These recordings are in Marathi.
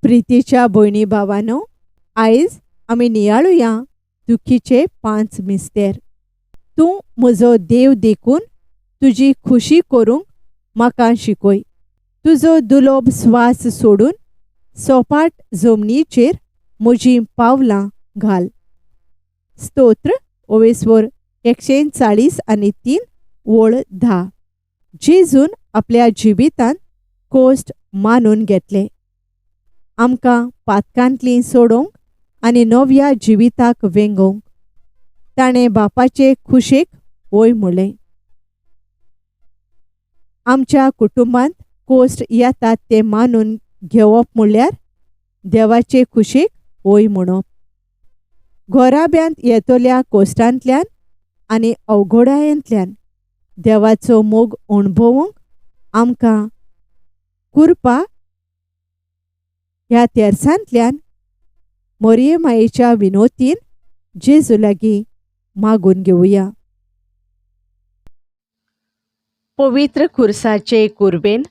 प्रितीच्या भयणी भावांनो, आयज आमी नियाळुया दुखीचे 5 मिस्तेर. तूं म्हजो देव देखून तुजी खुशी करूंक म्हाका शिकय. तुजो दुलोब स्वास सोडून सोपाट जमनीचेर म्हजीं पावलां घाल. स्तोत्र ओवेस्वर 140:3 ओळ 10. जेजून आपल्या जिवितांत कोस्ट मानून घेतले. आमकां पातकांतलीं सोडोवंक आनी नव्या जिविताक वेंगोवंक ताणें बापाचे खुशेक वय म्हणलें. आमच्या कुटुंबांत कोस्ट येतात ते मानून घेवप म्हणल्यार देवाचे खुशेक वय म्हणप. घोराब्यांत येतल्या कोश्टांतल्यान आनी अवघडायांतल्यान देवाचो मोग अणभवूंक आमकां कृपा ह्या तेर्सांतल्यान मोरये मायेच्या विनोतीन जेजू लागीं मागून घेवया. पवित्र खुर्साचे कुर्बेन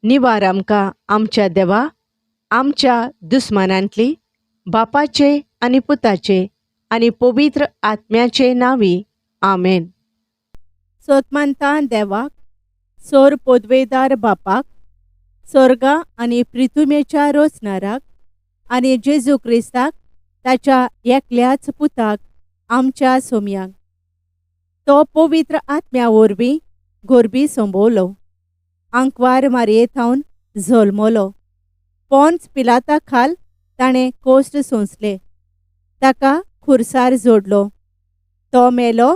निवार आमकां आमच्या देवा, आमच्या दुस्मानांतली, बापाचे आनी पुताचे आनी पवित्र आत्म्याचे नांवी. आमेन. सोतमानता देवाक, सोर पोदवेदार बापाक, स्वर्गा आनी पृथ्वीच्या रोचणाराक आनी जेजू क्रिस्ताक ताच्या एकल्याच पुताक आमच्या सोम्यांक तो पवित्र आत्म्या वरवीं गोरबी संभोवलो. आंकवार मारयेंतावन जल्मलो. पोंच पिलाता खाल ताणें कोश्ट सोंसले. ताका खुर्सार जोडलो. तो मेलो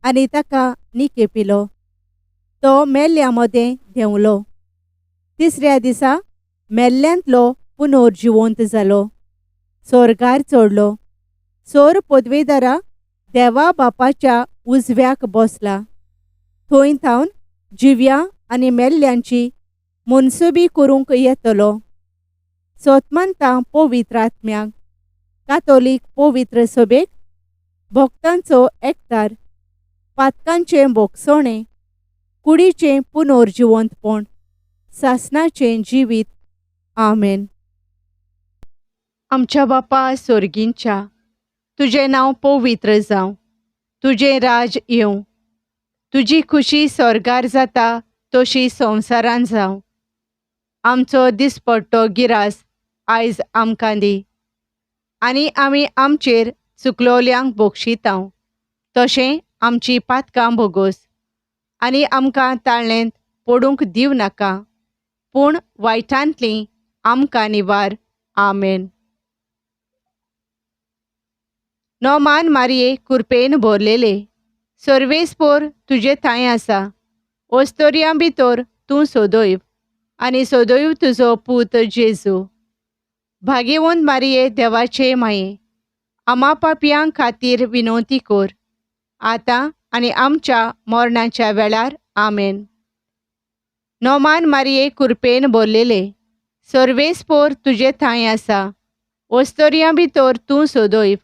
आनी ताका निकेपिलो. तो मेल्ल्या मदें देंवलो. तिसऱ्या दिसा मेल्ल्यांतलो पुनर्जिवंत जालो. स्वर्गार चडलो. सोर पदवेदारा देवा बापाच्या उजव्याक बसला. थंय थावन जिव्या आनी मेल्ल्यांची मनसुबी करूंक येतलो. सोतमानता पवित्र आत्म्याक, कातोलीक पवित्र सभेक, भक्तांचो एकठार, पातकांचें भोगसणें, कुडीचें पुनर्जिवंतपण, सासणाचें जिवीत. आमेन. आमच्या बापा स्वर्गींच्या, तुजें नांव पवित्र जावं. तुजें राज येवं. तुजी खुशी स्वर्गार जाता तशी संवसारान जावं. आमचो दिसपट्टो गिरास आयज आमकां दी. आनी आमी आमचेर चुकलोल्यांक बक्षितांव तशें आमची पातकां भोगोस. आनी आमकां ताळणेंत पडूंक दिव नाका, पूण वायटांतलीं आमकां निवार. आमेन. नोमान मारये कृपेन भरलेले, सर्वेस्पोर तुजे थंय आसा. ओस्तोर्यां भितर तूं सोदोयव आनी सोदोयव तुजो पूत जेजू. भाग्यवंत मारये देवाचे माये, आमा पापयांक खातीर विनोती कर, आतां आनी आमच्या मरणाच्या वेळार. आमेन. नोमान मारये कृपेन भरलेले, सर्वेस्पोर तुजे थंय आसा. ओस्तोर्यां भितर तूं सोदोयव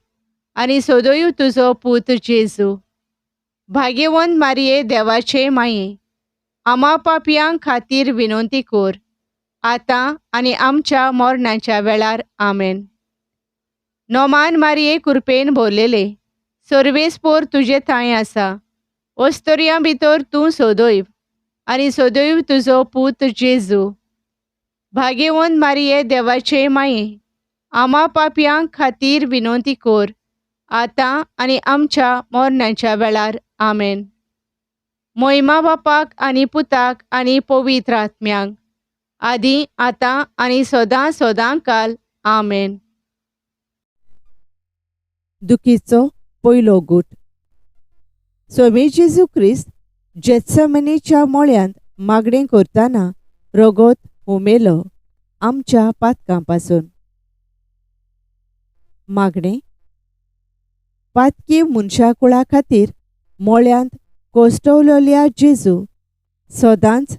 आनी सोदोयव तुजो पूत जेजू. भाग्यवंत मारये देवाचे माये, आमा पापयांक खातीर विनोती कर, आतां आनी आमच्या मरणाच्या वेळार. आमेन. नोमान मारये कृपेन भरलेले, सर्वेस्पोर तुजे थंय आसा. ओस्तोर्यां भितर तूं सोदोयव आनी सोदोयव तुजो पूत जेजू. भाग्यवंत मारये देवाचे माये, आमा पापयांक खातीर विनोती कर, आतां आनी आमच्या मरणाच्या वेळार. आमेन. महिमा बापाक आनी पुताक आनी पवित्र आत्म्यांक, आदी आतां आनी सदां सदां काल. आमेन. दुखीचो पयलो गूट. स्वामी जेजू क्रिस्त जेत्समनेच्या मोळ्यांत मागणें करतना रगत हुमेलो आमच्या पातकां पासून. मागणें. पातकी मनशा कुळा खातीर मोळ्यांत कोश्टवलोल्या जेजू, सदांच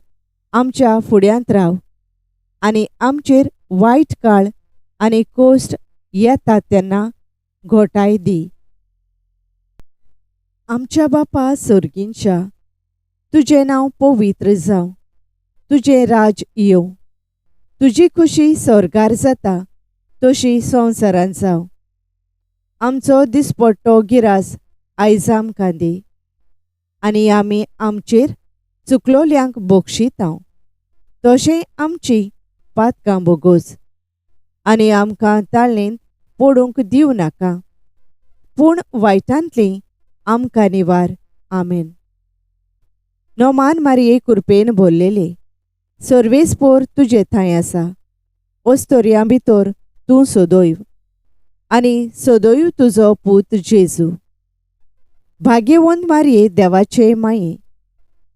आमच्या फुड्यांत राव आनी आमचेर वायट काळ आनी कोश्ट येतात तेन्ना घोटाय दी. आमच्या बापा सर्गींच्या, तुजें नांव पवित्र जावं. तुजें राज येवं. तुजी खुशी स्वर्गार जाता तशी संवसारांत जावं. आमचो दिसपट्टो गिरास आयज आमकां दी, आनी आमी आमचेर चुकलोल्यांक बक्षितांव. तशें आमची पातकां बोगोस, आनी आमकां ताळणेंत पडूंक दिवं नाका, पूण वायटांतलीं आमकां निवार. आमेन. नोमान मारये कृपेन भरलेले, सर्वेस्पोर तुजे थंय आसा. ओस्तोरयां भितर तूं सदैव, आनी सदैव तुजो पूत जेजू. भाग्यवंत मारये देवाचे माये,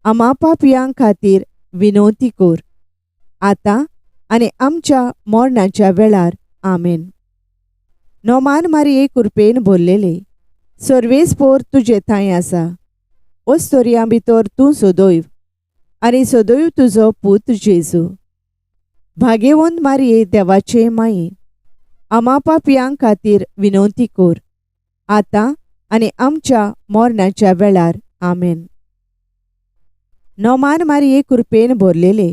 आमा पापयां खातीर विनवती कर, आतां आनी आमच्या मरणाच्या वेळार. आमेन. नोमान मारये कृपेन भरलेले, सर्वेस्पोर तुजे थंय आसा. ओस्तोरयां भितर तूं सदैव, आनी सदैव तुजो पूत जेजू. भाग्यवंत मारये देवाचे माये, आमा पापयां खातीर विनवती कर, आतां आनी आमच्या मरणाच्या वेळार. आमेन. नोमान मारये कृपेन भरलेले,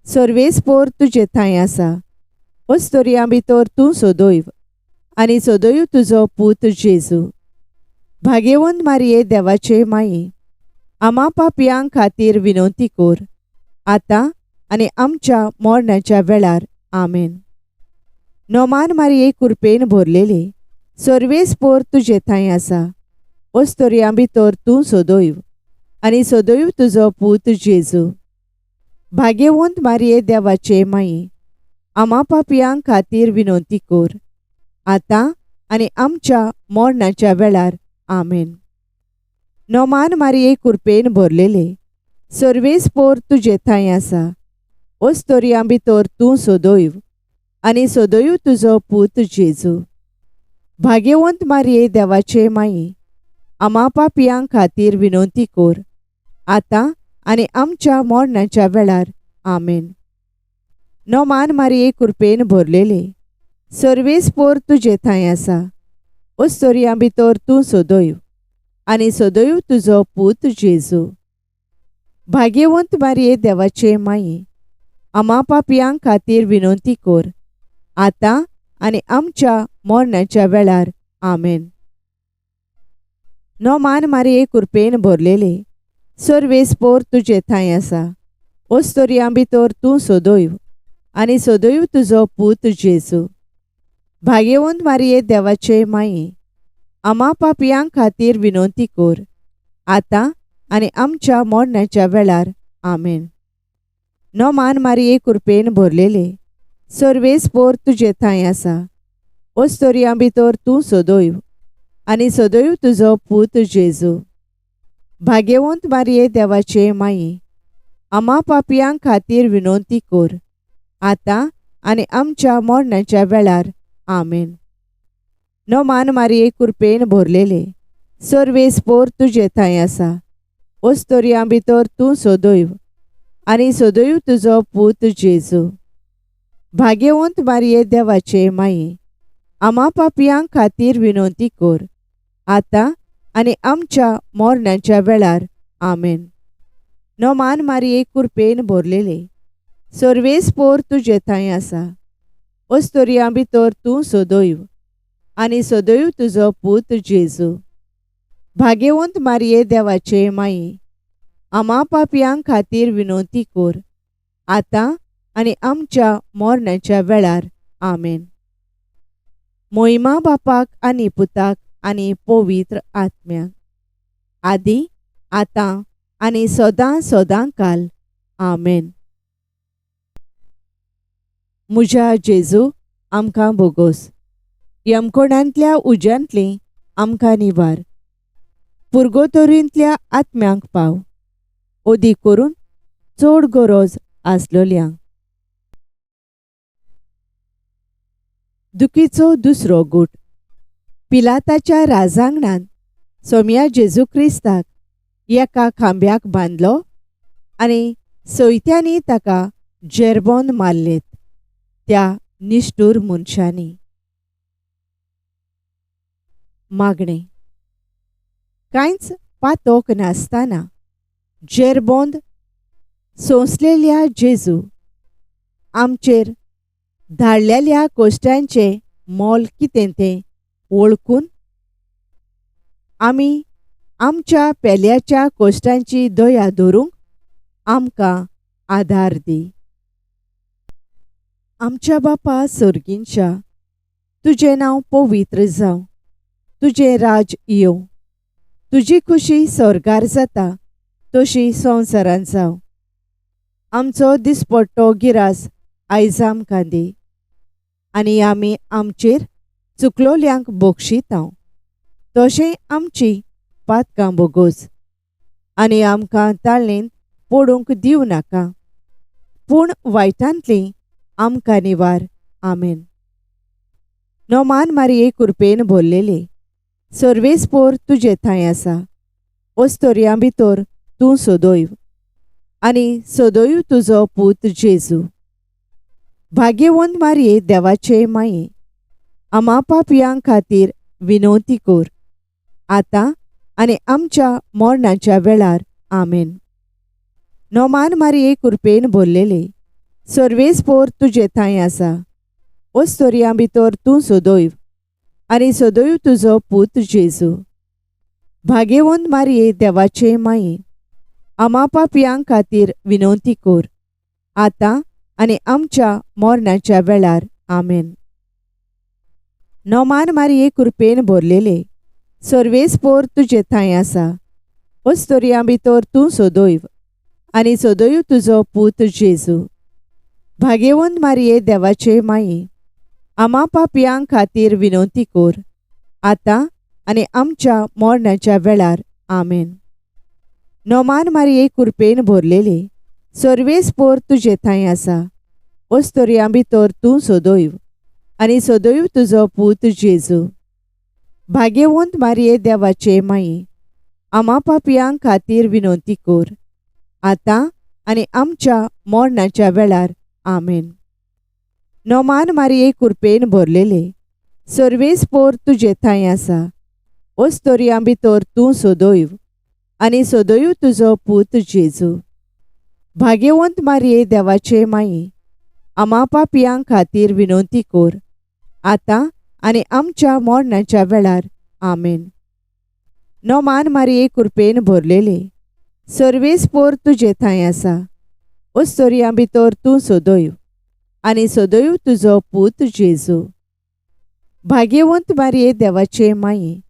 सर्वेस्पोर तुजे थंय आसा. ओस्तोरयां भितर तूं सदैव, आनी सदैव तुजो पूत जेजू. भाग्यवंत मारये देवाचे माये, आमा पापयां खातीर विनवती कर, आतां आनी आमच्या मरणाच्या वेळार. आमेन. नोमान मारये कृपेन भरलेले, सर्वेस्पोर तुजे थंय आसा. ओस्तोरयां भितर तूं सदैव, आनी सदैव तुजो पूत जेजू. भाग्यवंत मारये देवाचे माये, आमा पापयां खातीर विनवती कर, आतां आनी आमच्या मरणाच्या वेळार. आमेन. नोमान मारये कृपेन भरलेले, सर्वेस्पोर तुजे थंय आसा. ओस्तोरयां भितर तूं सदैव, आनी सदैव तुजो पूत जेजू. भाग्यवंत मारये देवाचे माये, आमा पापयां खातीर विनवती कर, आतां आनी आमच्या मरणाच्या वेळार. आमेन. नोमान मारये कृपेन भरलेले, सर्वेस्पोर तुजे थंय आसा. ओस्तोरयां भितर तूं सदैव, आनी सदैव तुजो पूत जेजू. भाग्यवंत मारये देवाचे माये, आमा पापयां खातीर विनवती कर, आतां आनी आमच्या मरणाच्या वेळार. आमेन. नोमान मारये कृपेन भरलेले, सर्वेस्पोर तुजे थंय आसा. ओस्तोरयां भितर तूं सदैव, आनी सदैव तुजो पूत जेजू. भाग्यवंत मारये देवाचे माये, आमा पापयां खातीर विनवती कर, आतां आनी आमच्या मरणाच्या वेळार. आमेन. नोमान मारये कृपेन भरलेले, सर्वेस्पोर तुजे थंय आसा. ओस्तोरयां भितर तूं सदैव, आनी सदैव तुजो पूत जेजू. भाग्यवंत मारये देवाचे माये, आमा पापयां खातीर विनवती कर, आतां आनी आमच्या मरणाच्या वेळार. आमेन. नोमान मारये कृपेन भरलेले, सर्वेस्पोर तुजे थंय आसा. ओस्तोरयां भितर तूं सदैव, आनी सदैव तुजो पूत जेजू. भाग्यवंत मारये देवाचे माये, आमा पापयां खातीर विनवती कर, आतां आनी आमच्या मरणाच्या वेळार. आमेन. नोमान मारये कृपेन भरलेले, सर्वेस्पोर तुजे थंय आसा. ओस्तोरयां भितर तूं सदैव, आनी सदैव तुजो पूत जेजू. भाग्यवंत मारये देवाचे माये, आमा पापयां खातीर विनवती कर, आतां आनी आमच्या मरणाच्या वेळार. आमेन. मोहिमा बापाक आनी पुताक आनी पवित्र आत्म्याक, आदी आतां आनी सदां सदां काल. आमेन. म्हज्या जेजू आमकां बोगोस, यमकोणांतल्या उज्यांतलीं आमकां निवार. पुर्गोतोरींतल्या आत्म्यांक पाव, ओदी करून चड गरज आसलोल्यांक. दुखीचो दुसरो गूट. पिलाताच्या राजांगणांत सोम्या जेजू क्रिस्ताक एका खांब्याक बांदलो, आनी सयत्यांनी ताका जेरबोंद मारलेत त्या निश्ठूर मनशांनी. मागणें. कांयच पातोक नासतना जेरबोंद सोंसलेल्या जेजू, आमचेर धाडलेल्या कोश्टांचे मोल कितें तें वळखून आमी आमच्या पेल्याच्या कोश्टांची दया धरूंक आमकां आदार दी. आमच्या बापा सर्गींच्या, तुजें नांव पवित्र जावं, तुजें राज येवं, तुजी खुशी स्वर्गार जाता तशी संवसारांत जावं. आमचो दिसपट्टो गिरास आयज आमकां दी, आनी आमी आमचेर चुकलोल्यांक बक्षितांव, तशें आमची पातकां बोगोस, आनी आमकां ताळणेंत पडूंक दिवं नाका, पूण वायटांतलीं आमकां निवार. आमेन. नोमान मारये कृपेन भरलेले, सर्वेस्पोर तुजे थंय आसा. ओस्तोरयां भितर तूं सदैव, आनी सदैव तुजो पूत जेजू. भाग्यवंत मारये देवाचे माये, आमा पापयां खातीर विनवती कर, आतां आनी आमच्या मरणाच्या वेळार. आमेन. नोमान मारये कृपेन भरलेले, सर्वेस्पोर तुजे थंय आसा. ओस्तोरयां भितर तूं सदैव, आनी सदैव तुजो पूत जेजू. भाग्यवंत मारये देवाचे माये, आमा पापयां खातीर विनवती कर, आतां आनी आमच्या मरणाच्या वेळार. आमेन. नोमान मारये कृपेन भरलेले, सर्वेस्पोर तुजे थंय आसा. ओस्तोरयां भितर तूं सदैव, आनी सदैव तुजो पूत जेजू. भाग्यवंत मारये देवाचे माये, आमा पापयां खातीर विनवती कर, आतां आनी आमच्या मरणाच्या वेळार. आमेन. नोमान मारये कृपेन भरलेले, सर्वेस्पोर तुजे थंय आसा. ओस्तोरयां भितर तूं सदैव, आनी सदैव तुजो पूत जेजू. भाग्यवंत मारये देवाचे माये, आमा पापयां खातीर विनवती कर, आतां आनी आमच्या मरणाच्या वेळार. आमेन. नोमान मारये कृपेन भरलेले, सर्वेस्पोर तुजे थंय आसा. ओस्तोरयां भितर तूं सदैव, आनी सदैव तुजो पूत जेजू. भाग्यवंत मारये देवाचे माये, आमा पापयां खातीर विनवती कर, आतां आनी आमच्या मरणाच्या वेळार. आमेन. नोमान मारये कृपेन भरलेले, सर्वेस्पोर तुजे थंय आसा. ओस्तोरयां भितर तूं सदैव, आनी सदैव तुजो पूत जेजू. भाग्यवंत मारये देवाचे माये,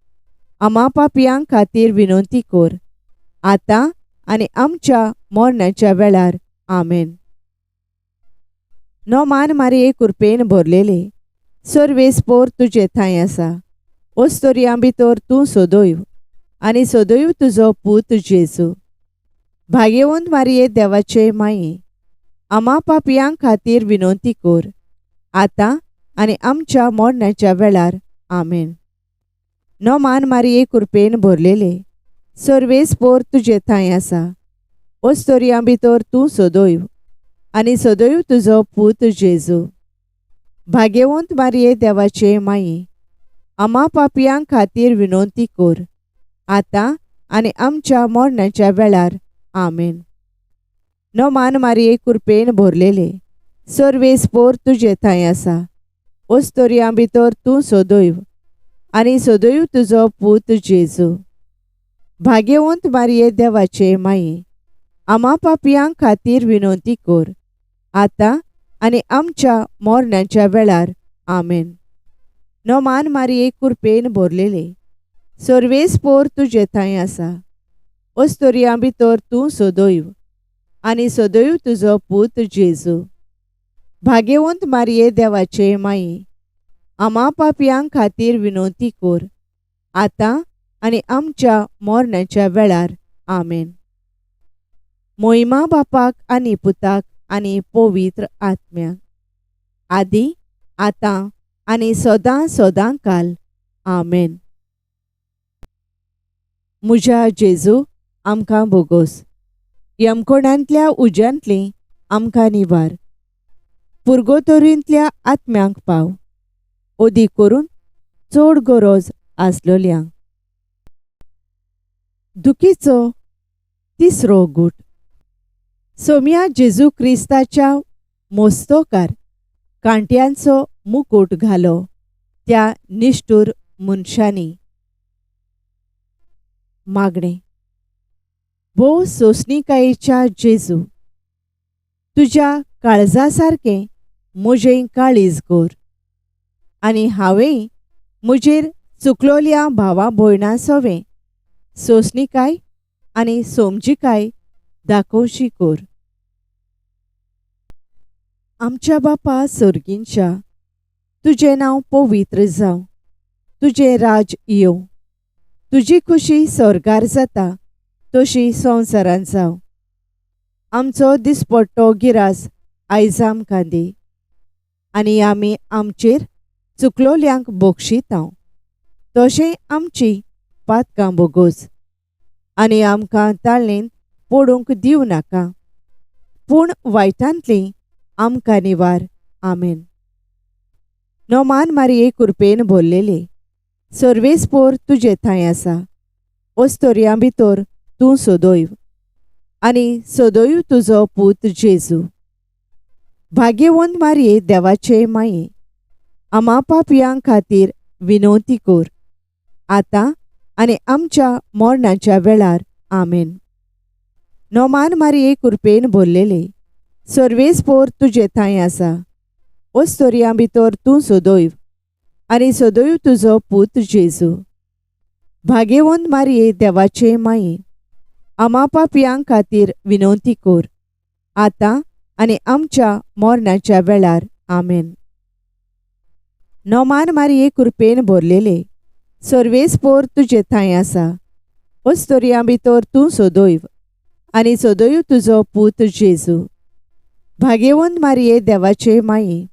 आमा पापयां खातीर विनवती कर, आतां आनी आमच्या मरणाच्या वेळार. आमेन. नोमान मारये कृपेन भरलेले, सर्वेस्पोर तुजे थंय आसा. ओस्तोरयां भितर तूं सदैव, आनी सदैव तुजो पूत जेजू. भाग्यवंत मारये देवाचे माये, आमा पापयां खातीर विनवती कर, आतां आनी आमच्या मरणाच्या वेळार. आमेन. नोमान मारये कृपेन भरलेले, सर्वेस्पोर तुजे थंय आसा. ओस्तोरयां भितर तूं सदैव, आनी सदैव तुजो पूत जेजू. भाग्यवंत मारये देवाचे माये, आमा पापयां खातीर विनवती कर, आतां आनी आमच्या मरणाच्या वेळार. आमेन. नोमान मारये कृपेन भरलेले, सर्वेस्पोर तुजे थंय आसा. ओस्तोरयां भितर तूं सदैव, आनी सदैव तुजो पूत जेजू. भाग्यवंत मारये देवाचे माये, आमा पापयां खातीर विनवती कर, आतां आनी आमच्या मरणाच्या वेळार. आमेन. नोमान मारये कृपेन भरलेले, सर्वेस्पोर तुजे थंय आसा. ओस्तोरयां भितर तूं सदैव, आनी सदैव तुजो पूत जेजू. भाग्यवंत मारये देवाचे माये, आमा पापयां खातीर विनवती कर, आतां आनी आमच्या मरणाच्या वेळार. आमेन. मोहिमा बापाक आनी पुताक आनी पवित्र आत्म्याक, आदी आतां आनी सदां सदां काल. आमेन. म्हज्या जेजू आमकां बोगोस, यमकोणांतल्या उज्यांतलीं आमकां निवार. पुर्गोतोरींतल्या आत्म्यांक पाव, ओदी करून चड गरज आसलोल्यांक. दुखीचो तिसरो गूट. सोम्या जेजू क्रिस्ताच्या मोस्तोकार कांट्यांचो मुकुट घालो. त्या निष्ठुर मनशांनी. मागणे. भोव सोंसणीकायेच्या जेजू, तुज्या काळजा सारकें म्हजें काळीज कर आनी हांवें म्हजेर चुकलोल्या भावा भयणां सोवें सोंसणीकाय आनी समजिकाय दाखोवची कर. आमच्या बापा सर्गींच्या, तुजें नांव पवित्र जावं, तुजें राज येवं, तुजी खुशी स्वर्गार जाता तशी संवसारांत जावं. आमचो दिसपट्टो गिरास आयज आमकां दी आनी आमी आमचेर चुकलोल्यांक बक्षितांव तशें आमची पातकां बोगोस आनी आमकां ताळणेंत पडूंक दिवं नाका, पूण वायटांतलीं आमकां निवार. आमेन. नोमान मारये कृपेन भरलेले, सर्वेस्पोर तुजे थंय आसा. ओस्तोरयां भितर तूं सदैव आनी सदैव तुजो पूत जेजू. भाग्यवंत मारये देवाचे माये, आमा पापयां खातीर विनवती कर, आतां आनी आमच्या मरणाच्या वेळार. आमेन. नोमान मारये कृपेन भरलेले, सर्वेस्पोर तुजे थंय आसा. ओस्तोरयां भितर तूं सदैव आनी सदैव तुजो पूत जेजू. भाग्यवंत मारये देवाचे माये, आमा पापयां खातीर विनवती कर, आतां आनी आमच्या मरणाच्या वेळार. आमेन. नोमान मारये कृपेन भरलेले, सर्वेस्पोर तुजे थंय आसा. ओस्तोरयां भितर तूं सदैव आनी सदैव तुजो पूत जेजू. भाग्यवंत मारये देवाचे माये,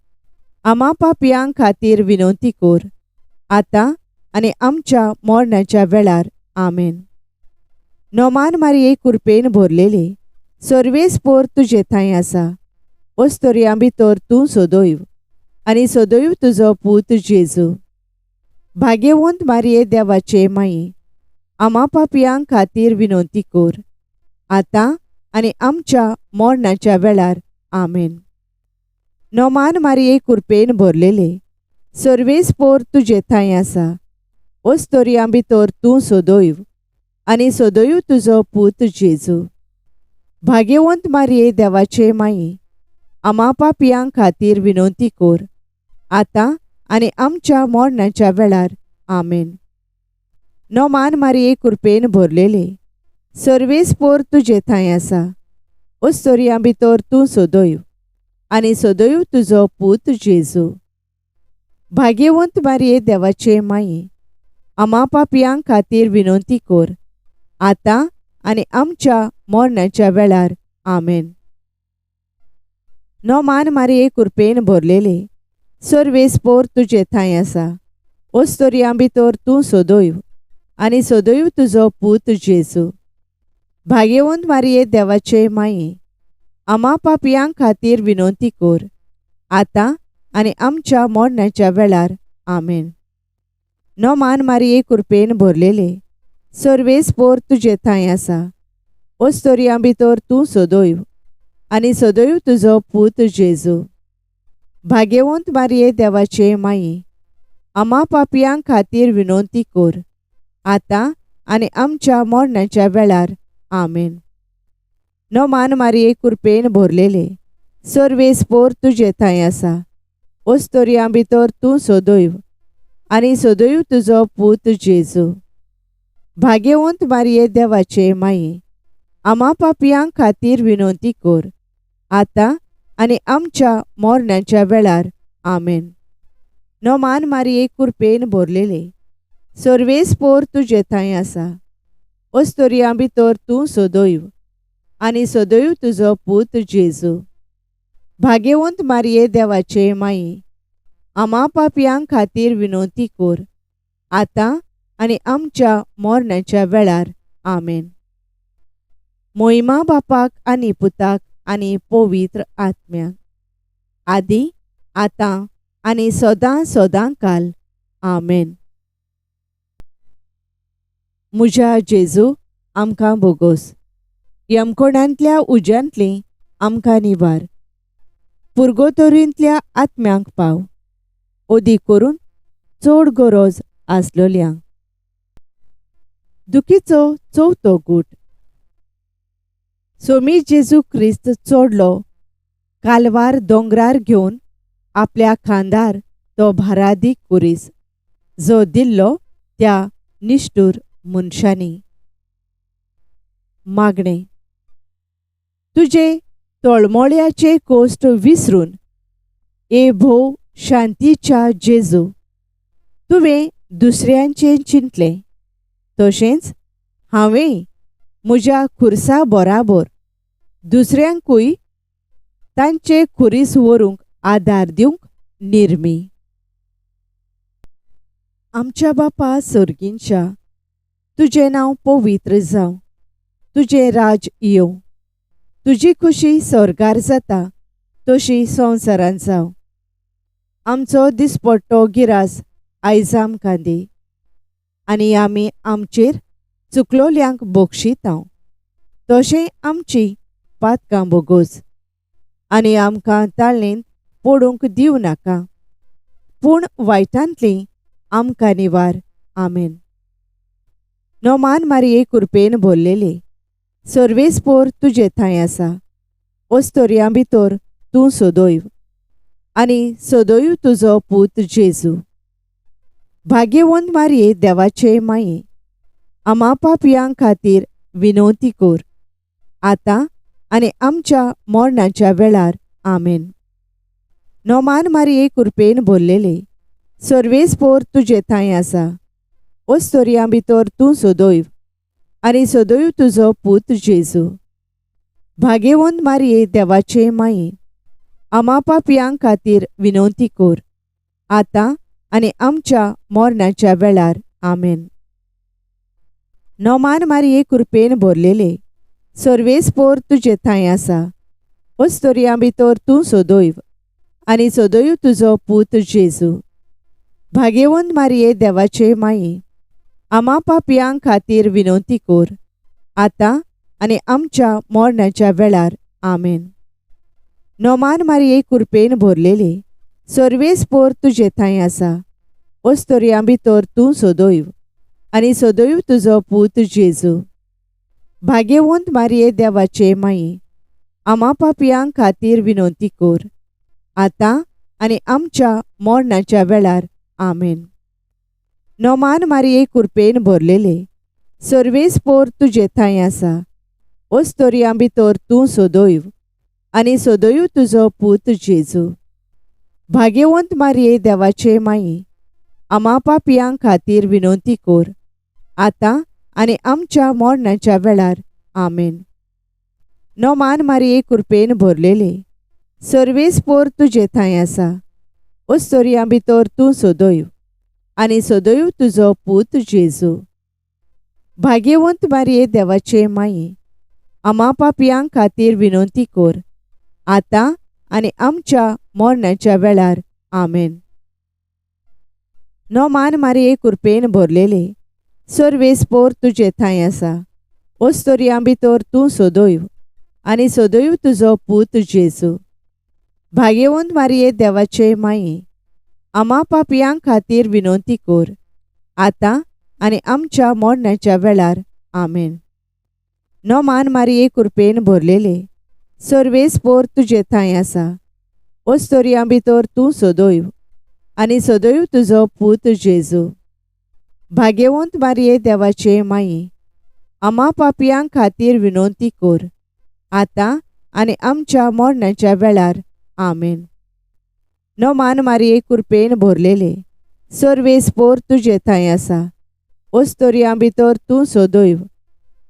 आमा पापयां खातीर विनवती कर, आतां आनी आमच्या मरणाच्या वेळार. आमेन. नोमान मारये कृपेन भरलेले, सर्वेस्पोर तुजे थंय आसा. ओस्तोरयां भितर तूं सदैव आनी सदैव तुजो पूत जेजू. भाग्यवंत मारये देवाचे माये, आमा पापयां खातीर विनवती कर, आतां आनी आमच्या मरणाच्या वेळार. आमेन. नोमान मारये कृपेन भरलेले, सर्वेस्पोर तुजे थंय आसा. ओस्तोरयां भितर तूं सदैव आनी सदैव तुजो पूत जेजू. भाग्यवंत मारये देवाचे माये, आमा पापयां खातीर विनवती कर, आतां आनी आमच्या मरणाच्या वेळार. आमेन. नोमान मारये कृपेन भरलेले, सर्वेस्पोर तुजे थंय आसा. ओस्तोरयां भितर तूं सदैव आनी सदैव तुजो पूत जेजू. भाग्यवंत मारये देवाचे माये, आमा पापयां खातीर विनवती कर, आतां आनी आमच्या मरणाच्या वेळार. आमेन. नोमान मारये कृपेन भरलेले, सर्वेस्पोर तुजे थंय आसा. ओस्तोरयां भितर तूं सदैव आनी सदैव तुजो पूत जेजू. भाग्यवंत मारये देवाचे माये, आमा पापयां खातीर विनवती कर, आतां आनी आमच्या मरणाच्या वेळार. आमेन. नोमान मारये कृपेन भरलेले, सर्वेस्पोर तुजे थंय आसा. ओस्तोरयां भितर तूं सदैव आनी सदैव तुजो पूत जेजू. भाग्यवंत मारये देवाचे माये, आमा पापयां खातीर विनवती कर, आतां आनी आमच्या मरणाच्या वेळार. आमेन. नोमान मारये कृपेन भरलेले, सर्वेस्पोर तुजे थंय आसा. ओस्तोरयां भितर तूं सदैव आनी सदैव तुजो पूत जेजू. भाग्यवंत मारये देवाचे माये, आमा पापयां खातीर विनवती कर, आतां आनी आमच्या मरणाच्या वेळार. आमेन. नोमान मारये कृपेन भरलेले, सर्वेस्पोर तुजे थंय आसा. ओस्तोरयां भितर तूं सदैव आनी सदैव तुजो पूत जेजू. भाग्यवंत मारये देवाचे माये, आमा पापयां खातीर विनवती कर, आतां आनी आमच्या मरणाच्या वेळार. आमेन. मोहिमा बापाक आनी पुताक आनी पवित्र आत्म्याक, आदी आतां आनी सदां सदां काल. आमेन. म्हज्या जेजू आमकां बोगोस, यमकोणांतल्या उज्यांतली आमकां निवार. पुर्गोतोरींतल्या आत्म्यांक पाव, ओदी करून चड गरज आसलोल्यांक. दुखीचो चवथो गूट. सोमी जेजू क्रिस्त चोडलो कालवार दोंगरार घेवन आपल्या खांदार तो भारादीक कुरीस जो दिल्लो त्या निश्ठूर मनशांनी. मागणें. तुजे तळमळ्याचे कोश्ट विसरून ए भोव शांतीच्या जेजू तुवें दुसऱ्यांचें चिंतलें तशेंच हांवें म्हज्या खुर्सा बराबर दुसऱ्यांकूय तांचे खुरीस व्हरूंक आदार दिवंक निर्मी. आमच्या बापा सर्गींच्या तुजें नांव पवित्र जावं. तुजें राज येवं. तुजी खुशी स्वर्गार जाता तशी संवसारांत जावं. आमचो दिसपट्टो गिरास आयज आमकां दी आनी आमी आमचेर चुकलोल्यांक बक्षितांव तशें आमची पातकां बोगोस आनी आमकां ताळणेंत पडूंक दिवं नाका पूण वायटांतलीं आमकां निवार. आमेन. नोमान मारये कृपेन भरलेले सर्वेस्पोर तुजे थंय आसा. ओस्तोरयां भितर तूं सोदोयव आनी सोदोयव तुजो पूत जेजू. भाग्यवंत मारये देवाचे माये आमा पापयां खातीर विनवती कोर आतां आनी आमच्या मरणाच्या वेळार. आमेन. नोमान मारये कृपेन भरलेले सर्वेस्पोर तुजे थंय आसा. ओस्तोरयां भितर तूं सोदोयव आनी सोदोयव तुजो पूत जेजू. भाग्यवंत मारये देवाचे माये आमा पापयां खातीर विनवती कोर आतां आनी आमच्या मरणाच्या वेळार. आमेन. नोमान मारये कृपेन भरलेले सर्वेस्पोर तुजे थंय आसा. ओस्तोरयां भितर तूं सोदोयव आनी सोदोयव तुजो पूत जेजू. भाग्यवंत मारये देवाचे माये आमा पापयां खातीर विनवती कोर आतां आनी आमच्या मरणाच्या वेळार. आमेन. नोमान मारये कृपेन भरलेले सर्वेस्पोर तुजे थंय आसा. ओस्तोरयां भितर तूं सोदोयव आनी सोदोयव तुजो पूत जेजू. भाग्यवंत मारये देवाचे माये आमा पापयां खातीर विनवती कोर आतां आनी आमच्या मरणाच्या वेळार. आमेन. नोमान मारये कृपेन भरलेले सर्वेस्पोर तुजे थंय आसा. ओस्तोरयां भितर तूं सोदोयव आनी सोदोयव तुजो पूत जेजू. भाग्यवंत मारये देवाचे माये आमा पापयां खातीर विनवती कोर आतां आनी आमच्या मरणाच्या वेळार. आमेन. नोमान मारये कृपेन भरलेले सर्वेस्पोर तुजे थंय आसा. ओस्तोरयां भितर तूं सोदोयव आनी सोदोयव तुजो पूत जेजू. भाग्यवंत मारये देवाचे माये आमा पापयां खातीर विनवती कोर आतां आनी आमच्या मरणाच्या वेळार. आमेन. नोमान मारये कृपेन भरलेले सर्वेस्पोर तुजे थंय आसा. ओस्तोरयां भितर तूं सोदोयव आनी सोदोयव तुजो पूत जेजू. भाग्यवंत मारये देवाचे माये आमा पापयां खातीर विनवती कोर आतां आनी आमच्या मरणाच्या वेळार. आमेन. नोमान मारये कृपेन भरलेले सर्वेस्पोर तुजे थंय आसा. ओस्तोरयां भितर तूं सोदोयव आनी सोदोयव तुजो पूत जेजू. भाग्यवंत मारये देवाचे माये आमा पापयां खातीर विनवती कोर आतां आनी आमच्या मरणाच्या वेळार. आमेन. नोमान मारये कृपेन भरलेले सर्वेस्पोर तुजे थंय आसा. ओस्तोरयां भितर तूं सोदोयव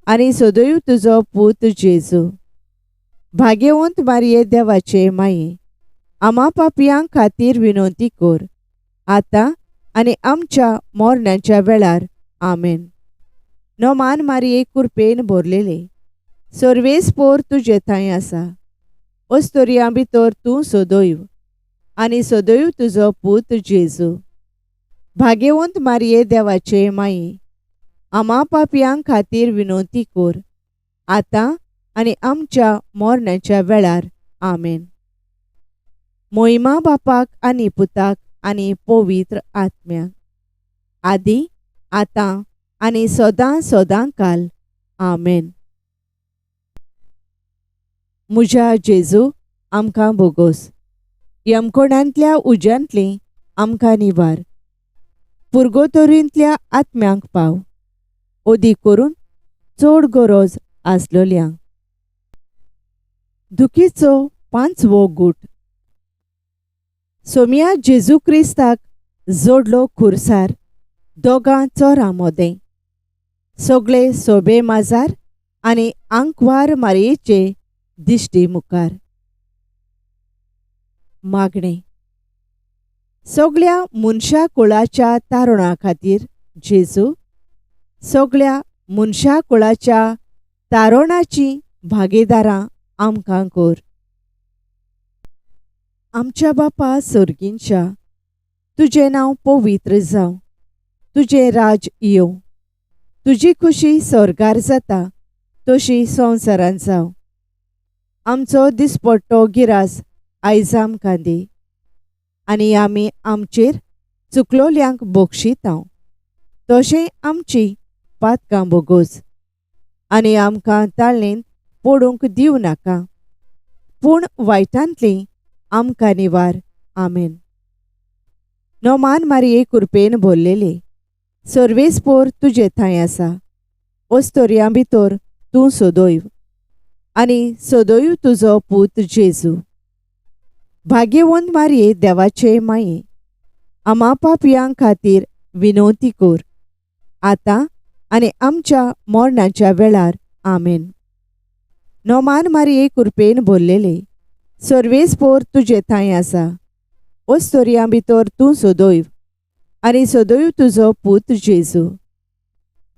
आनी सोदोयव तुजो पूत जेजू. भाग्यवंत मारये देवाचे माये आमा पापयां खातीर विनवती कोर आतां आनी आमच्या मरणाच्या वेळार. आमेन. नोमान मारये कृपेन भरलेले सर्वेस्पोर तुजे थंय आसा. ओस्तोरयां भितर तूं सोदोयव आनी सोदोयव तुजो पूत जेजू. भाग्यवंत मारये देवाचे माये आमा पापयां खातीर विनवती कोर आतां आनी आमच्या मरणाच्या वेळार. आमेन. मोहिमा बापाक आनी पुताक आनी पवित्र आत्म्याक आदी आतां आनी सदां सदांकाल आमेन. म्हज्या जेजू आमकां बोगोस. यमकोणांतल्या उज्यांतली आमकां निवार. पुर्गोतोरींतल्या आत्म्यांक पाव. ओदी करून चड गरज आसलोल्यांक. दुखीचो 5वो गूट. सोम्या जेजू क्रिस्ताक जोडलो खुर्सार दोगां चोरां मोदें. सगळे सोबे माजार आनी आंकवार मारयेचे दिश्टी मुखार. मागणें. सगळ्या मनशा कुळाच्या तारुणा खातीर जेजू, सगळ्या मनशा कुळाच्या तारुणाची भागीदारां आमकां कर. आमच्या बापा सर्गींच्या, तुजें नांव पवित्र जावं. तुजें राज येवं. तुजी खुशी स्वर्गार जाता तशी संवसारांत जावं. आमचो दिसपट्टो गिरास आयज आमकां दी. आनी आमी आमचेर चुकलोल्यांक बक्षितांव तशें आमची पातकां बोगोस. आनी आमकां ताळणेंत पडूंक दिवं नाका, पूण वायटांतली आमकां निवार. आमेन. नोमान मारये कृपेन भरलेले, सर्वेस्पोर तुजे थंय आसा. ओस्तोरयां भितर तूं सोदोयव आनी सोदोयव तुजो पूत जेजू. भाग्यवंत मारये देवाचे माये, आमा पापयां खातीर विनवती कर, आतां आनी आमच्या मरणाच्या वेळार. आमेन. नोमान मारये कृपेन भरलेले, सर्वेस्पोर तुजे थंय आसा. ओस्तोरयां भितर तूं सोदोयव आनी सोदोयव तुजो पूत जेजू.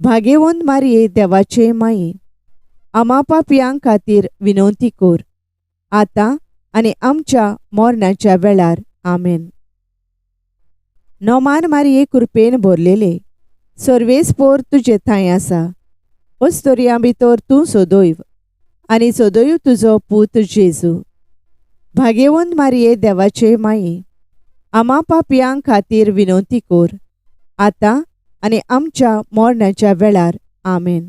भाग्यवंत मारये देवाचे माये, आमा पापयां खातीर विनवती कर, आतां आनी आमच्या मरणाच्या वेळार. आमेन. नोमान मारये कृपेन भरलेले, सर्वेस्पोर तुजे थंय आसा. ओस्तोरयां भितर तूं सोदोयव आनी सोदोयव तुजो पूत जेजू. भाग्यवंत मारये देवाचे माये, आमा पापयां खातीर विनवती कर, आतां आनी आमच्या मरणाच्या वेळार. आमेन.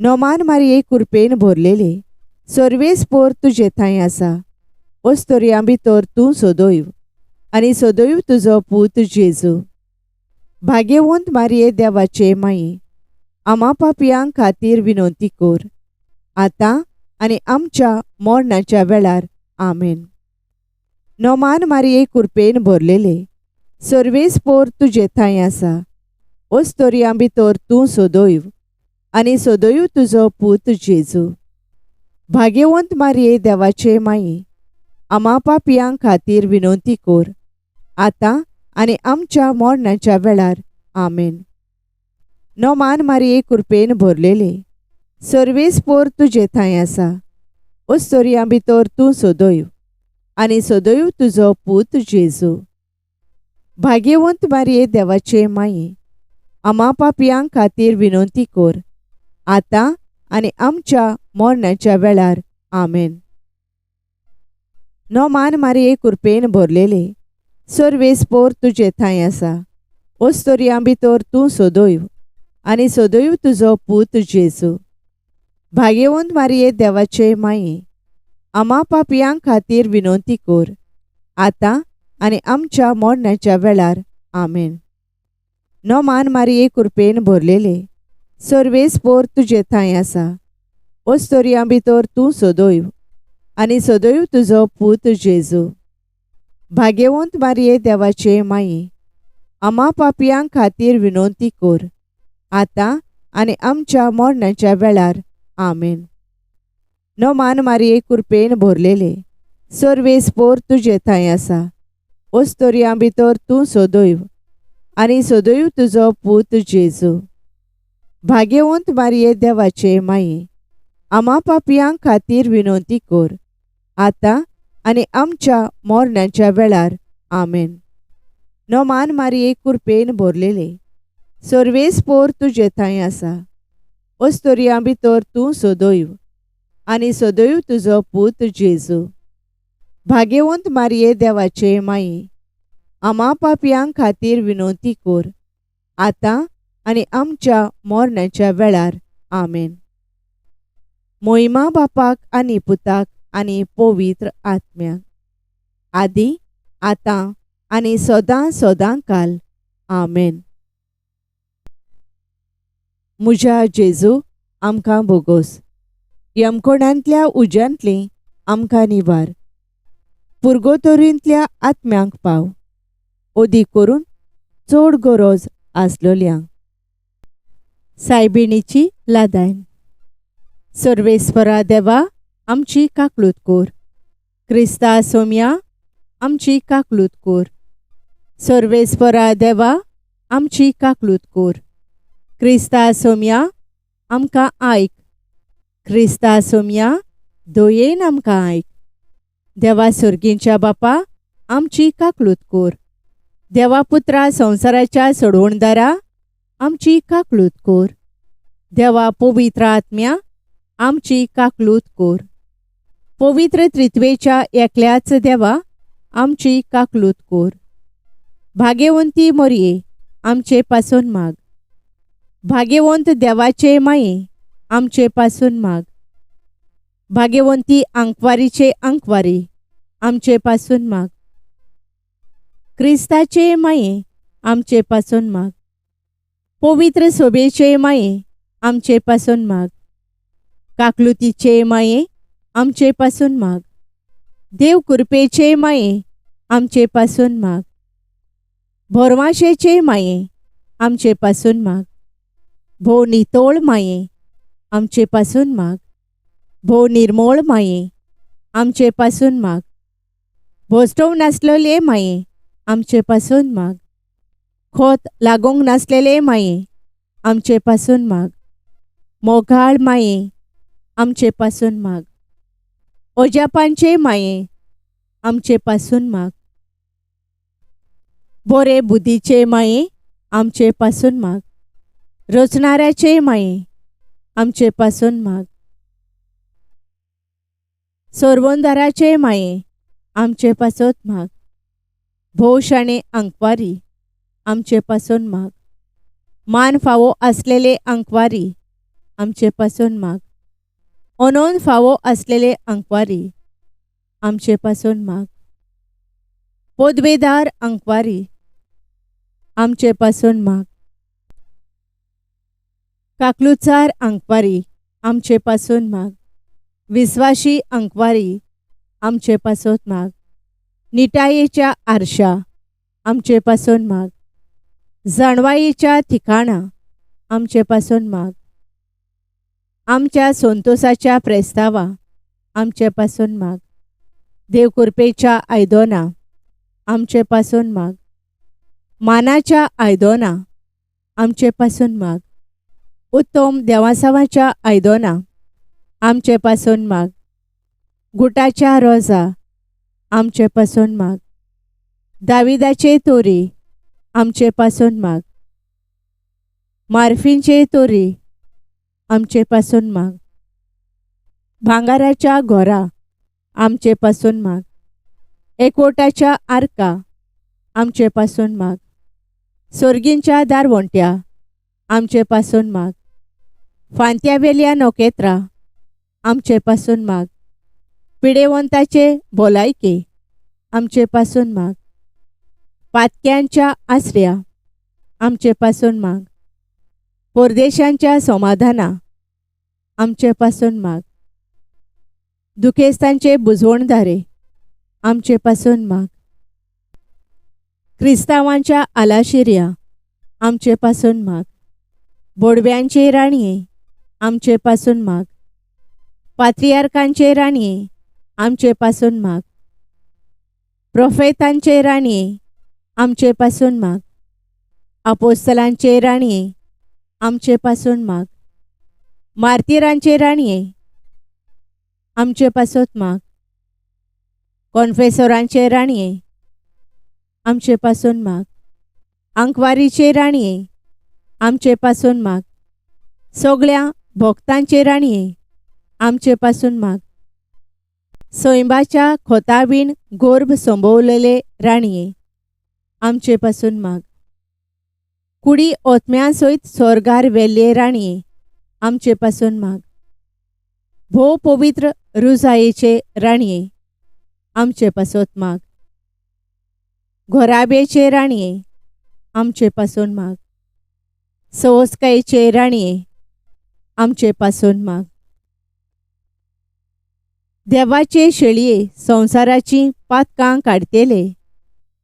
नोमान मारये कृपेन भरलेले, सर्वेस्पोर तुजे थंय आसा. ओस्तोरयां भितर तूं सोदोयव आनी सोदोयव तुजो पूत जेजू. भाग्यवंत मारये देवाचे माये, आमा पापयां खातीर विनवती कर, आतां आनी आमच्या मरणाच्या वेळार. आमेन. नोमान मारये कृपेन भरलेले, सर्वेस्पोर तुजे थंय आसा. ओस्तोरयां भितर तूं सोदोयव आनी सोदोयव तुजो पूत जेजू. भाग्यवंत मारये देवाचे माये, आमा पापयां खातीर विनवती कर, आतां आनी आमच्या मरणाच्या वेळार. आमेन. नोमान मारये कृपेन भरलेले, सर्वेस्पोर तुजे थंय आसा. ओस्तोरयां भितर तूं सोदोयव आनी सोदोयव तुजो पूत जेजू. भाग्यवंत मारये देवाचे माये, आमा पापयां खातीर विनवती कर, आतां आनी आमच्या मरणाच्या वेळार. आमेन. नोमान मारये कृपेन भरलेले, सर्वेस्पोर तुजे थंय आसा. ओस्तोरयां भितर तूं सोदोयव आनी सोदोयव तुजो पूत जेजू. भाग्यवंत मारये देवाचे माये, आमा पापयां खातीर विनवती कर, आतां आनी आमच्या मरणाच्या वेळार. आमेन. नोमान मारये कृपेन भरलेले, सर्वेस्पोर तुजे थंय आसा. ओस्तोरयां भितर तूं सोदोयव आनी सोदोयव तुजो पूत जेजू. भाग्यवंत मारये देवाचे माये, आमा पापयां खातीर विनवती कर, आतां आनी आमच्या मरणाच्या वेळार. आमेन. नोमान मारये कृपेन भरलेले, सर्वेस्पोर तुजे थंय आसा. ओस्तोरयां भितर तूं सोदोयव आनी सोदोयव तुजो पूत जेजू. भाग्यवंत मारये देवाचे माये, आमा पापयां खातीर विनवती कर, आतां आनी आमच्या मरणाच्या वेळार. आमेन. नोमान मारये कृपेन भरलेले, सर्वेस्पोर तुजे थंय आसा. ओस्तोरयां भितर तूं सोदोयव आनी सोदोयव तुजो पूत जेजू. भाग्यवंत मारये देवाचे माये, आमा पापयां खातीर विनवती कर, आता आणि आमच्या मरणाच्या वेळार आमेन. मोहिमा बापाक आनी पुताक आनी पवित्र आत्म्याक, आदी आतां आनी सदां सदांकाल आमेन. म्हज्या जेजू आमकां बोगोस, यमकोणांतल्या उज्यांतली आमकां निवार, पुर्गोतोरींतल्या आत्म्यांक पाव, ओदी करून चड गरज आसलोल्यांक. सायबिणीची लादायन. सर्वेस्परा देवा आमची काकलूत कोर, क्रिस्ता सोम्या आमची काकलूत कोर. सर्वेस्परा देवा आमची काकलूत कोर, क्रिस्ता सोम्या आमकां आयक. क्रिस्ता सोम्या दयेन आमकां आयक. देवा सर्गींच्या बापा आमची काकलूत कोर. देवा पुत्रा संवसाराच्या सोडवणदारा आमची काकलूत कोर. देवा पवित्र आत्म्या आमची काकलूत कोर. पवित्र त्रित्वेच्या एकल्याच देवा आमची काकलूत कोर. भाग्यवंती मोरये आमचे पासून माग. भाग्यवंत देवाचे माये आमचे पासून माग. भाग्यवंती अंकवारीचे अंकवारी आमचे पासून माग. क्रिस्ताचे माये आमचे पासून माग. पवित्र सोबेचे माये आमचे पासून माग. काकलुतीचे माये आमचे पासून माग. देव कृपेचे माये आमचे पासून माग. भरमाशेचे माये आमचे पासून माग. भो नितोळ माये आमचे पासून माग. भो निर्मळ माये आमचे पासून माग. भोस्टव नासलेले माये आमचे पासून माग. खोत लागोंक नासलेले माये आमचे पासून माग. मोगाळ माये आमचे पासून माग. ओजापांचे माये आमचे पासून माग. बोरे बुद्धीचे माये आमचे पासून माग. रचणाऱ्याचे माये आमचे पासून माग. सोरवंदाराचे माये आमचे पासून माग. भोशाणे अंकवारी आमचे पासून माग. मान फावो असलेले अंकवारी आमचे पासून माग. अनोन फावो असलेले अंकवारी आमचे पासून माग. पोदवेदार अंकवारी आमचे पासून माग. काकलुचार अंकवारी आमचे पासून माग. विश्वासी अंकवारी आमचे पासून माग. निटायेच्या आरशा आमचे पासून माग. जाणवायेच्या ठिकाणा आमचे पासून माग. आमच्या संतोषाच्या प्रेस्तावा आमचे पासून माग. देवकृपेच्या आयदोना आमचे पासून माग. मानाच्या आयदोना आमचे पासून माग. उत्तम देवासावाच्या आयदोना आमचे पासून माग. गुटाच्या रोजा आमचे पासून माग. दाविदाचे तोरी आमचे पासून माग. मार्फींचे तोरी आमचे पासून माग. भांगाराच्या घोरा आमचे पासून माग. एकवटाच्या आर्का आमचे पासून माग. सोर्गींच्या दारवंट्या आमचे पासून माग. फांत्यावेल्या नोकेत्रा आमचे पासून माग. पिडेवंताचे भोलायके आमचे पासून माग. पातक्यांच्या आसऱ्या आमचे पासून माग. परदेशांच्या समाधाना आमचे पासून माग. दुखेस्तांचे बुजवणदारे आमचे पासून माग. क्रिस्तावांच्या आलाशिर्या आमचे पासून माग. बोडव्यांचे राणये आमचे पासून माग. पात्रियार्कांचे राणये आमचे पासून माग. प्रोफेतांचे राणये आमचे पासून माग. अपोस्तलांचे राणये आमचे पासून माग. मार्तिरांचे राणये आमचे पासून माग. कॉन्फेसोरांचे राणये आमचे पासून माग. अंकवारीचे राणये आमचे पासून माग. सगळ्या भक्तांचे राणये आमचे पासून माग. सैंबाच्या खोताबीन गोर्भ संभोवलेले राणये आमचे पासून माग. कुडी ओतम्यां सयत स्वर्गार वेल्ले राणये आमचे पासून माग. भोव पवित्र रुजायेचे राणये आमचे पासत माग. घोराबेचे राणये आमचे पासून माग. सवस्कायेचे राणये आमचे पासून माग. देवाचे शेळये संवसाराची पातकां काडतेले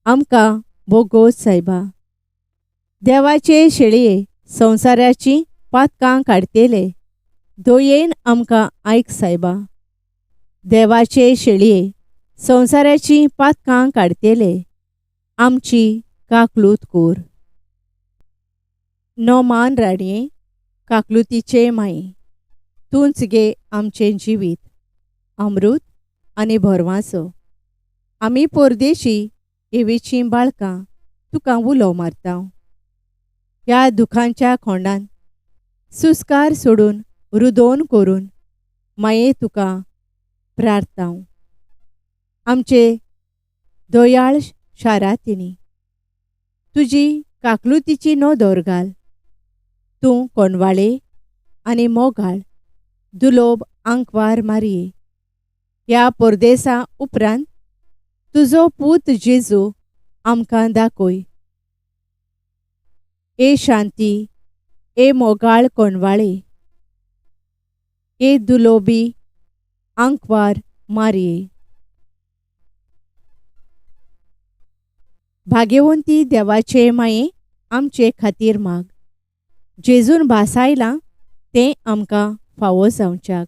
आमकां बोगोस सायबा. देवाचे शेळये संवसाराची पातकां काडतेले दोयेन आमकां आयक सायबा. देवाचे शेळये संवसाराची पातकां काडतेले आमची काकलूत कोर. नोमान राणये काकलुतीचे माये तूंच गे आमचें जिवीत अमृत आनी भरवासो. आमी परदेशी एवेचीं बाळकां तुका उलो मारता. ह्या दुखांच्या खोंडान सुस्कार सोडून रुदोन करून माये तुका प्रार्थांव. आमचे दोयाळ शारांतनी तुजी काकलुतीची नोदोर घाल. तूं कोणवाळे आनी मोगाळ दुलोब आंकवार मारये. ह्या परदेसा उपरांत तुजो पूत जेजू आमकां दाखोय. ए शांती, ए मोगाळ कोणवाळे, ए दुलोबी आंकवार मारये. भाग्यवंती देवाचे माये आमचे खातीर माग. जेजून भासायलां तें आमकां फावो जावच्याक.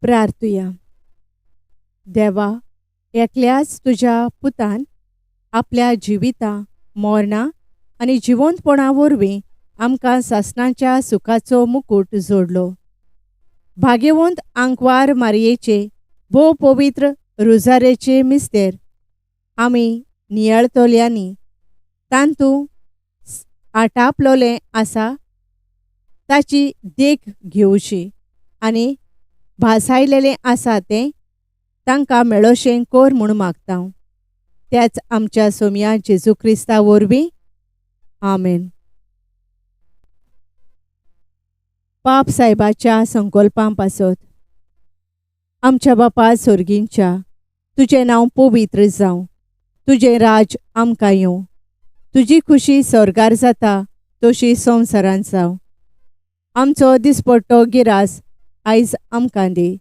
प्रार्थुया. देवा, एकल्याच तुज्या पुतान आपल्या जिविता मरणा आनी जिवंतपणा वरवीं आमकां सासणाच्या सुखाचो मुकुट जोडलो. भाग्यवंत आंकवार मारयेचे भोव पवित्र रुजारेचे मिस्तेर आमी नियळतोल्यांनी तांतूं आटापलोलें आसा ताची देख घेवची आनी भासायलेलें आसा तें तांकां मेळोशें कोर म्हूण मागता. त्याच आमच्या सोम्या जेजू क्रिस्ता वरवीं आमेन. पाप सायबाच्या संकल्पां पासत. आमच्या बापा सर्गींच्या तुजें नांव पवित्र जावं. तुजें राज आमकां येवं. तुजी खुशी स्वर्गार जाता तशी संवसारांत जावं. आमचो दिसपट्टो गिरास आयज आमकां दी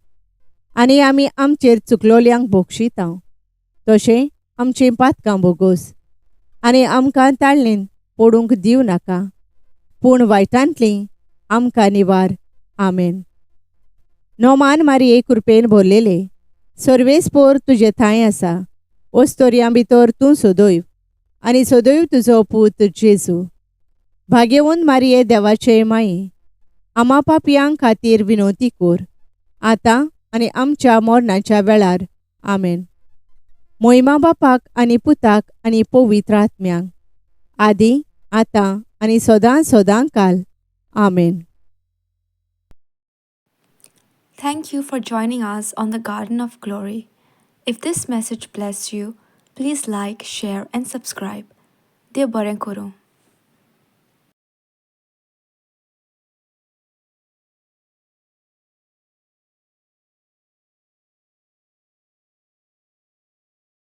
आनी आमी आमचेर चुकलोल्यांक बोगशिता तशें आमचीं पातकां बोगोस आनी आमकां ताळणेन पडूंक दिवं नाका पूण वायटांतलीं आमकां निवार. आमेन. नोमान मारये कृपेन भरलेले सर्वेस्पोर तुजे थंय आसा. ओस्तोरयां भितर तूं सदैव आनी सदैव तुजो पूत जेजू. भाग्यवंत मारये देवाचे माये आमा पापयांक खातीर विनोती कोर आतां आनी आमच्या मरणाच्या वेळार. आमेन. मोहिमा बापाक आनी पुताक आनी पवित्र आत्म्यांक आदी आतां आनी सदां सदां काल. आमेन. Thank you for joining us on the Garden of Glory. If this message blessed you, please like, share, and subscribe. Dear Baren Koro.